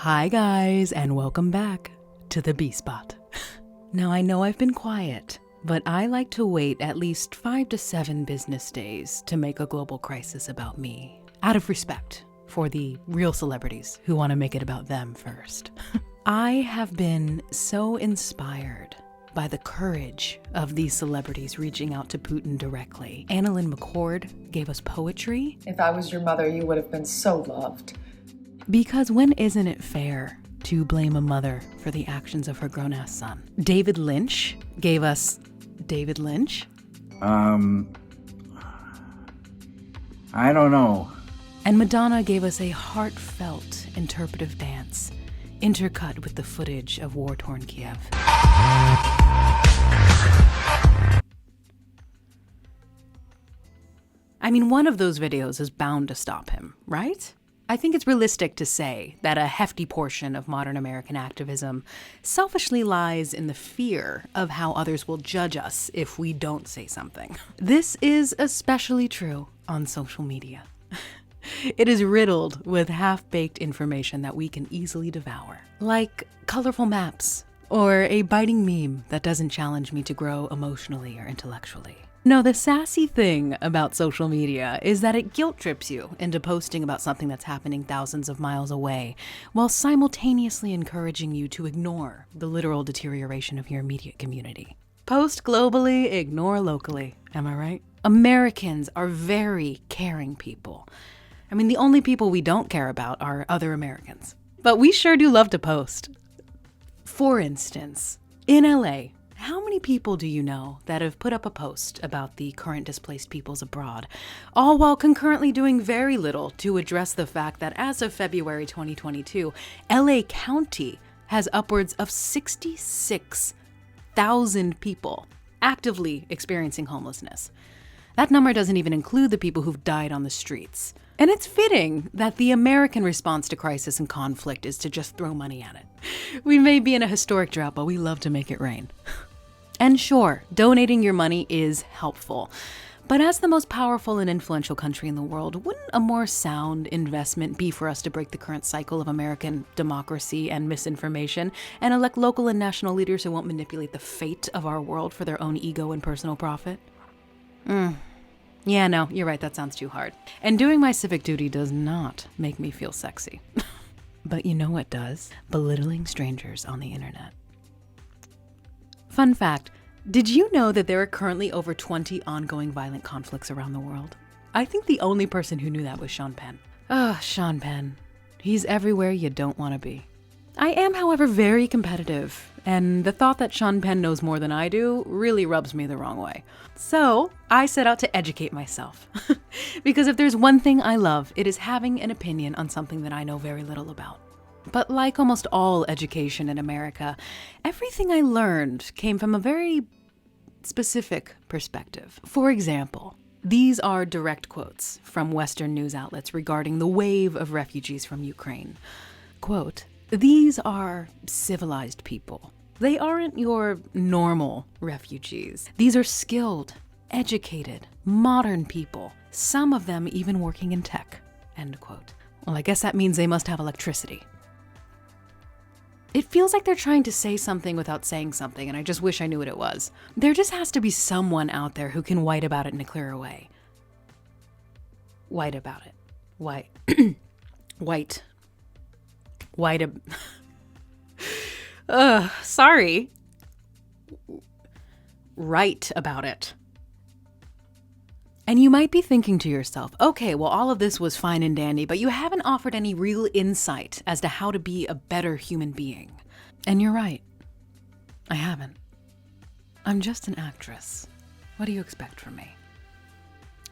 Hi guys, and welcome back to the B-Spot. Now I know I've been quiet, but I like to wait at least 5 to 7 business days to make a global crisis about me, out of respect for the real celebrities who want to make it about them first. I have been so inspired by the courage of these celebrities reaching out to Putin directly. Annalyn McCord gave us poetry. If I was your mother, you would have been so loved. Because when isn't it fair to blame a mother for the actions of her grown-ass son? David Lynch gave us David Lynch. I don't know. And Madonna gave us a heartfelt interpretive dance, intercut with the footage of war-torn Kiev. I mean, one of those videos is bound to stop him, right? I think it's realistic to say that a hefty portion of modern American activism selfishly lies in the fear of how others will judge us if we don't say something. This is especially true on social media. It is riddled with half-baked information that we can easily devour, like colorful maps or a biting meme that doesn't challenge me to grow emotionally or intellectually. No, the sassy thing about social media is that it guilt trips you into posting about something that's happening thousands of miles away, while simultaneously encouraging you to ignore the literal deterioration of your immediate community. Post globally, ignore locally. Am I right? Americans are very caring people. I mean, the only people we don't care about are other Americans. But we sure do love to post. For instance, in LA, how many people do you know that have put up a post about the current displaced peoples abroad, all while concurrently doing very little to address the fact that as of February 2022, LA County has upwards of 66,000 people actively experiencing homelessness. That number doesn't even include the people who've died on the streets. And it's fitting that the American response to crisis and conflict is to just throw money at it. We may be in a historic drought, but we love to make it rain. And sure, donating your money is helpful. But as the most powerful and influential country in the world, wouldn't a more sound investment be for us to break the current cycle of American democracy and misinformation and elect local and national leaders who won't manipulate the fate of our world for their own ego and personal profit? Yeah, no, you're right, that sounds too hard. And doing my civic duty does not make me feel sexy. But you know what does? Belittling strangers on the internet. Fun fact, did you know that there are currently over 20 ongoing violent conflicts around the world? I think the only person who knew that was Sean Penn. Sean Penn. He's everywhere you don't want to be. I am, however, very competitive, and the thought that Sean Penn knows more than I do really rubs me the wrong way. So I set out to educate myself. Because if there's one thing I love, it is having an opinion on something that I know very little about. But like almost all education in America, everything I learned came from a very specific perspective. For example, these are direct quotes from Western news outlets regarding the wave of refugees from Ukraine. Quote, "These are civilized people. They aren't your normal refugees. These are skilled, educated, modern people, some of them even working in tech." End quote. Well, I guess that means they must have electricity. It feels like they're trying to say something without saying something, and I just wish I knew what it was. There just has to be someone out there who can white about it in a clearer way. White about it. White. White. Sorry. Right about it. And you might be thinking to yourself, okay, well, all of this was fine and dandy, but you haven't offered any real insight as to how to be a better human being. And you're right. I haven't. I'm just an actress. What do you expect from me?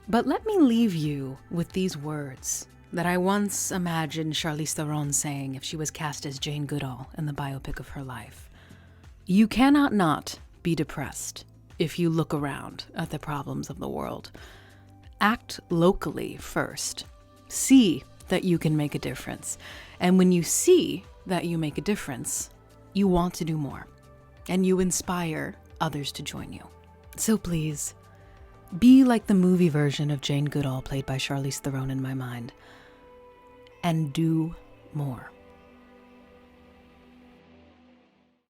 But let me leave you with these words that I once imagined Charlize Theron saying if she was cast as Jane Goodall in the biopic of her life. You cannot not be depressed if you look around at the problems of the world. Act locally first. See that you can make a difference. And when you see that you make a difference, you want to do more. And you inspire others to join you. So please, be like the movie version of Jane Goodall played by Charlize Theron in my mind. And do more.